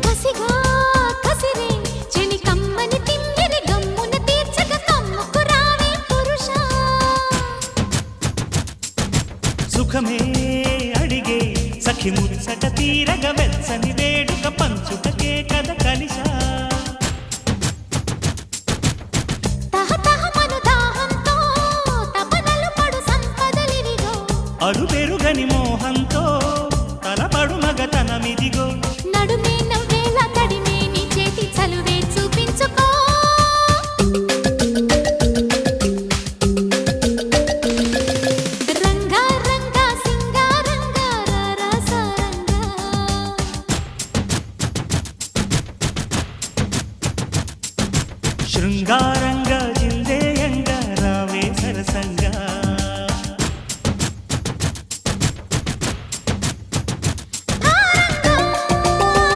కసిగా కసిరే చెలి కమ్మని తిమ్మిరి గమ్మున తీర్చక కమ్ముకు రావే పురుషా సుఖమే అడిగే సఖి ముచ్చట తీరగ వెచ్చని వేడుక పంచుటకే కథ కలిసా తహతహమను దాహంతో తపనలు పడు సంపదలివిగో అడుపెరుగని మోహంతో తలపడు మగతనమిదిగో నడుమే నవ్వేల తడిమే నీ చేతి చలువే చూపించుకో రంగా రంగా సింగారంగా రారాసారంగా శృంగార